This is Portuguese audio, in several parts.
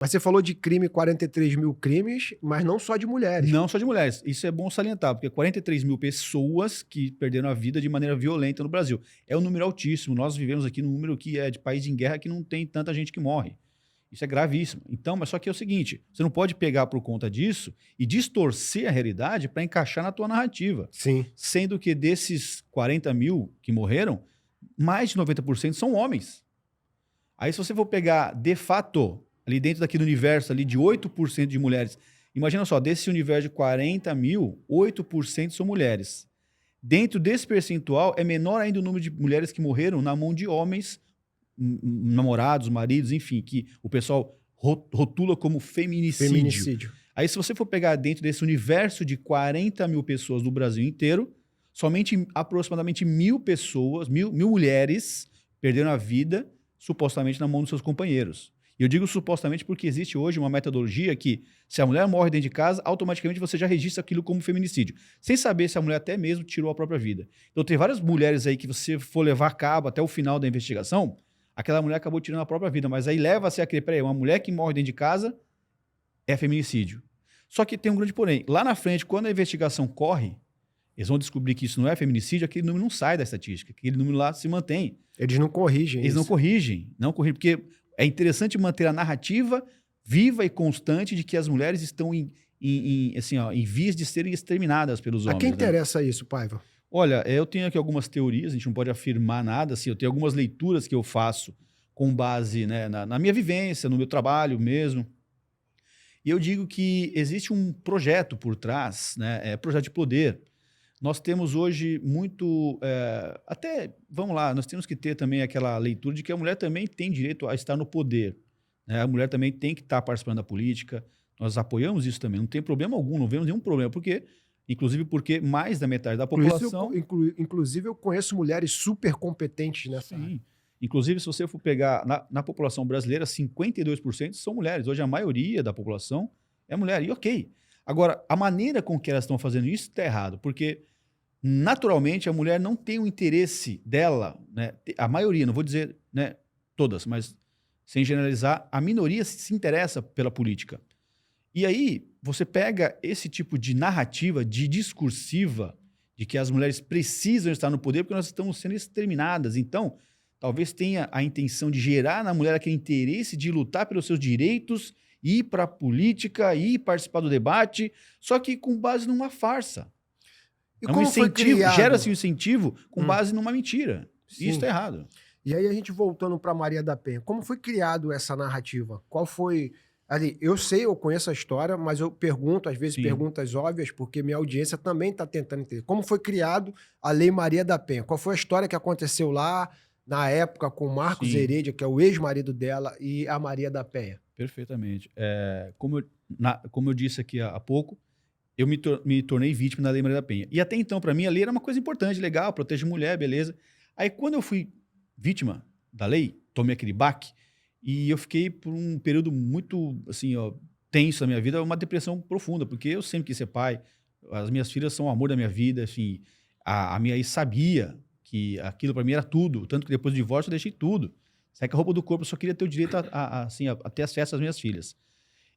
Mas você falou de crime, 43 mil crimes, mas não só de mulheres. Não só de mulheres. Isso é bom salientar, porque 43 mil pessoas que perderam a vida de maneira violenta no Brasil. É um número altíssimo. Nós vivemos aqui num número que é de país em guerra que não tem tanta gente que morre. Isso é gravíssimo. Então, mas só que é o seguinte, você não pode pegar por conta disso e distorcer a realidade para encaixar na tua narrativa. Sim. Sendo que desses 40 mil que morreram, mais de 90% são homens. Aí se você for pegar, de fato, ali dentro daquele universo ali de 8% de mulheres, imagina só, desse universo de 40 mil, 8% são mulheres. Dentro desse percentual, é menor ainda o número de mulheres que morreram na mão de homens, namorados, maridos, enfim, que o pessoal rotula como feminicídio. Aí se você for pegar dentro desse universo de 40 mil pessoas do Brasil inteiro, somente aproximadamente 1.000 pessoas, mil mulheres perderam a vida supostamente na mão dos seus companheiros. E eu digo supostamente porque existe hoje uma metodologia que, se a mulher morre dentro de casa, automaticamente você já registra aquilo como feminicídio, sem saber se a mulher até mesmo tirou a própria vida. Então tem várias mulheres aí que você for levar a cabo até o final da investigação, aquela mulher acabou tirando a própria vida, mas aí leva-se a crer, peraí, uma mulher que morre dentro de casa é feminicídio. Só que tem um grande porém. Lá na frente, quando a investigação corre, eles vão descobrir que isso não é feminicídio, aquele número não sai da estatística, aquele número lá se mantém. Eles não corrigem Eles isso. não corrigem, porque é interessante manter a narrativa viva e constante de que as mulheres estão em vias de serem exterminadas pelos homens. A quem interessa isso, Paiva? Olha, eu tenho aqui algumas teorias, a gente não pode afirmar nada, assim, eu tenho algumas leituras que eu faço com base, né, na minha vivência, no meu trabalho mesmo. E eu digo que existe um projeto por trás, né, projeto de poder. Nós temos hoje muito, vamos lá, nós temos que ter também aquela leitura de que a mulher também tem direito a estar no poder, né? A mulher também tem que estar participando da política, nós apoiamos isso também, não tem problema algum, não vemos nenhum problema, inclusive porque mais da metade da população... Inclusive eu conheço mulheres super competentes nessa área. Inclusive, se você for pegar na população brasileira, 52% são mulheres, hoje a maioria da população é mulher, e ok. Agora, a maneira com que elas estão fazendo isso está errado, porque naturalmente a mulher não tem o interesse dela, né? A maioria, não vou dizer, né, todas, mas sem generalizar, a minoria se interessa pela política. E aí você pega esse tipo de narrativa, de discursiva, de que as mulheres precisam estar no poder porque nós estamos sendo exterminadas. Então, talvez tenha a intenção de gerar na mulher aquele interesse de lutar pelos seus direitos, ir para a política, ir participar do debate, só que com base numa farsa. E como incentivo, gera-se um incentivo com base numa mentira. Sim. Isso está errado. E aí a gente voltando para Maria da Penha, como foi criado essa narrativa? Qual foi... Ali, eu conheço a história, mas eu pergunto, às vezes, perguntas óbvias, porque minha audiência também está tentando entender. Como foi criado a Lei Maria da Penha? Qual foi a história que aconteceu lá, na época, com o Marcos Heredia, que é o ex-marido dela, e a Maria da Penha? Perfeitamente. Como eu disse aqui há pouco, eu me tornei vítima da Lei Maria da Penha. E até então, para mim, a lei era uma coisa importante, legal, protege mulher, beleza. Aí, quando eu fui vítima da lei, tomei aquele baque, e eu fiquei por um período muito, assim, tenso na minha vida, uma depressão profunda, porque eu sempre quis ser pai, as minhas filhas são o amor da minha vida, assim, a minha ex sabia que aquilo para mim era tudo, tanto que depois do divórcio eu deixei tudo. Seca a roupa do corpo, eu só queria ter o direito a ter acesso às minas filhas.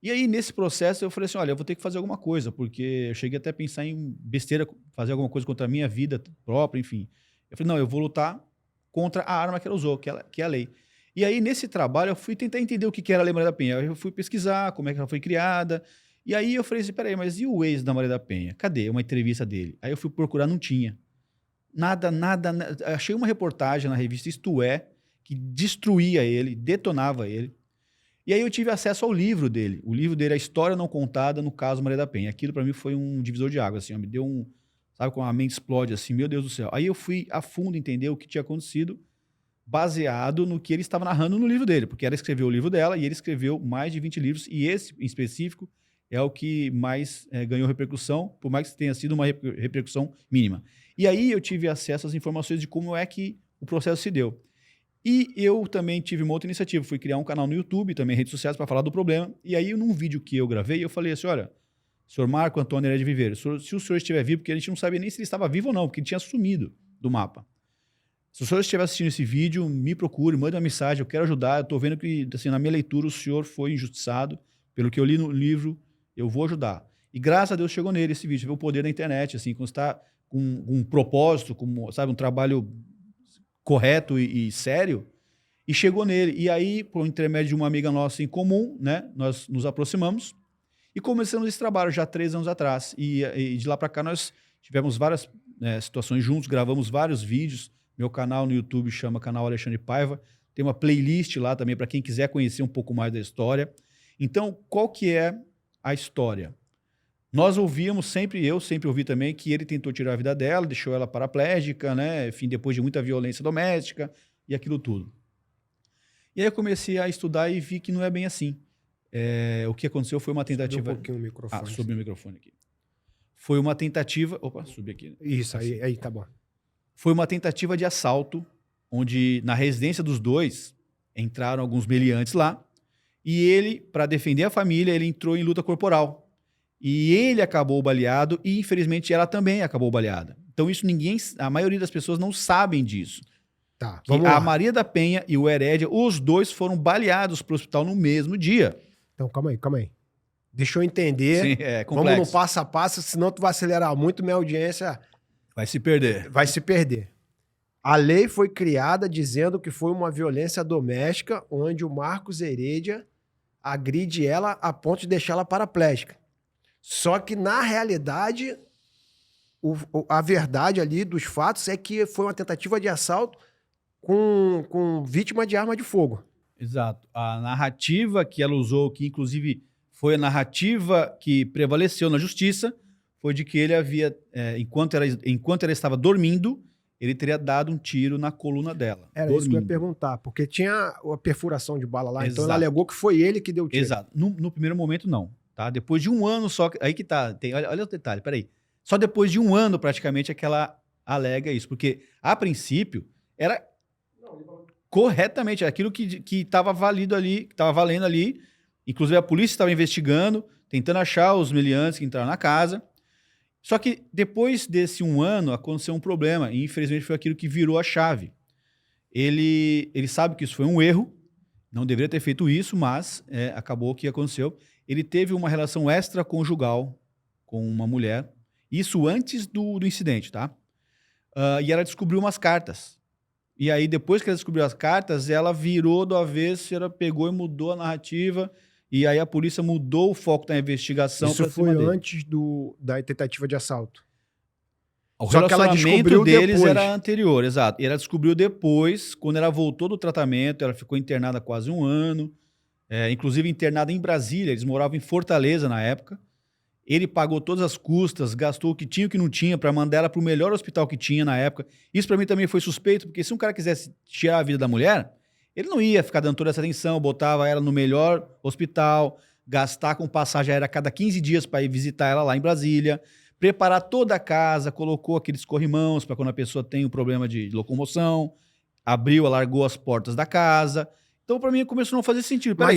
E aí, nesse processo, eu falei assim, olha, eu vou ter que fazer alguma coisa, porque eu cheguei até a pensar em besteira, fazer alguma coisa contra a minha vida própria, enfim. Eu falei, não, eu vou lutar contra a arma que ela usou, que é a lei. E aí, nesse trabalho, eu fui tentar entender o que era a Lei Maria da Penha. Eu fui pesquisar como é que ela foi criada. E aí eu falei assim, peraí, mas e o ex da Maria da Penha? Cadê uma entrevista dele? Aí eu fui procurar, não tinha. Nada. Achei uma reportagem na revista Isto É, que destruía ele, detonava ele. E aí eu tive acesso ao livro dele. O livro dele é A História Não Contada no Caso Maria da Penha. Aquilo para mim foi um divisor de águas, assim, me deu um... Sabe, como a mente explode assim, meu Deus do céu. Aí eu fui a fundo entender o que tinha acontecido, baseado no que ele estava narrando no livro dele, porque ela escreveu o livro dela e ele escreveu mais de 20 livros, e esse, em específico, é o que mais ganhou repercussão, por mais que tenha sido uma repercussão mínima. E aí eu tive acesso às informações de como é que o processo se deu. E eu também tive uma outra iniciativa, fui criar um canal no YouTube, também redes sociais, para falar do problema. E aí, num vídeo que eu gravei, eu falei assim, olha, senhor Marco Antônio Heredia Viveiro, se o senhor estiver vivo, porque a gente não sabia nem se ele estava vivo ou não, porque ele tinha sumido do mapa. Se o senhor estiver assistindo esse vídeo, me procure, mande uma mensagem, eu quero ajudar. Eu estou vendo que, assim, na minha leitura, o senhor foi injustiçado. Pelo que eu li no livro, eu vou ajudar. E graças a Deus chegou nele esse vídeo. Você vê o poder da internet, assim, quando você está com um propósito, com, sabe, um trabalho correto e sério, e chegou nele. E aí, por intermédio de uma amiga nossa em comum, né, nós nos aproximamos e começamos esse trabalho já 3 anos atrás. E de lá para cá nós tivemos várias situações juntos, gravamos vários vídeos. Meu canal no YouTube chama Canal Alexandre Paiva. Tem uma playlist lá também para quem quiser conhecer um pouco mais da história. Então, qual que é a história? Nós ouvíamos sempre, eu sempre ouvi também, que ele tentou tirar a vida dela, deixou ela paraplégica, né? Enfim, depois de muita violência doméstica e aquilo tudo. E aí eu comecei a estudar e vi que não é bem assim. O que aconteceu foi uma tentativa... Subiu um pouquinho o microfone. Subi o microfone aqui. Foi uma tentativa... Opa, subi aqui. Isso, aí tá bom. Foi uma tentativa de assalto, onde na residência dos dois entraram alguns meliantes lá, e ele, para defender a família, ele entrou em luta corporal. E ele acabou baleado e, infelizmente, ela também acabou baleada. Então, isso a maioria das pessoas não sabem disso. Tá, vamos lá. A Maria da Penha e o Herédia, os dois foram baleados para o hospital no mesmo dia. Então, calma aí. Deixa eu entender. Sim, é complexo. Vamos no passo a passo, senão tu vai acelerar muito, minha audiência vai se perder. Vai se perder. A lei foi criada dizendo que foi uma violência doméstica, onde o Marcos Herédia agride ela a ponto de deixá-la paraplégica. Só que, na realidade, a verdade ali dos fatos é que foi uma tentativa de assalto com vítima de arma de fogo. Exato. A narrativa que ela usou, que inclusive foi a narrativa que prevaleceu na justiça, foi de que ele havia, enquanto ela estava dormindo, ele teria dado um tiro na coluna dela. Era dormindo. Isso que eu ia perguntar, porque tinha a perfuração de bala lá, Exato. Então ela alegou que foi ele que deu o tiro. Exato. No primeiro momento, não. Tá? Depois de um ano só... Aí que tá. Olha o detalhe, peraí. Só depois de um ano, praticamente, é que ela alega isso. Porque, a princípio, era corretamente aquilo que estava valendo ali. Inclusive, a polícia estava investigando, tentando achar os meliantes que entraram na casa. Só que, depois desse um ano, aconteceu um problema. E, infelizmente, foi aquilo que virou a chave. Ele sabe que isso foi um erro. Não deveria ter feito isso, mas acabou o que aconteceu. Ele teve uma relação extraconjugal com uma mulher, isso antes do incidente, tá? E ela descobriu umas cartas. E aí, depois que ela descobriu as cartas, ela virou do avesso, ela pegou e mudou a narrativa, e aí a polícia mudou o foco da investigação. Isso foi antes da tentativa de assalto. O relacionamento deles era anterior, exato. E ela descobriu depois, quando ela voltou do tratamento, ela ficou internada quase um ano, inclusive internada em Brasília, eles moravam em Fortaleza na época. Ele pagou todas as custas, gastou o que tinha e o que não tinha para mandar ela para o melhor hospital que tinha na época. Isso para mim também foi suspeito, porque se um cara quisesse tirar a vida da mulher, ele não ia ficar dando toda essa atenção, botava ela no melhor hospital, gastar com passagem aérea a cada 15 dias para ir visitar ela lá em Brasília, preparar toda a casa, colocou aqueles corrimãos para quando a pessoa tem um problema de locomoção, abriu, alargou as portas da casa. Então, para mim, começou a não fazer sentido. Peraí.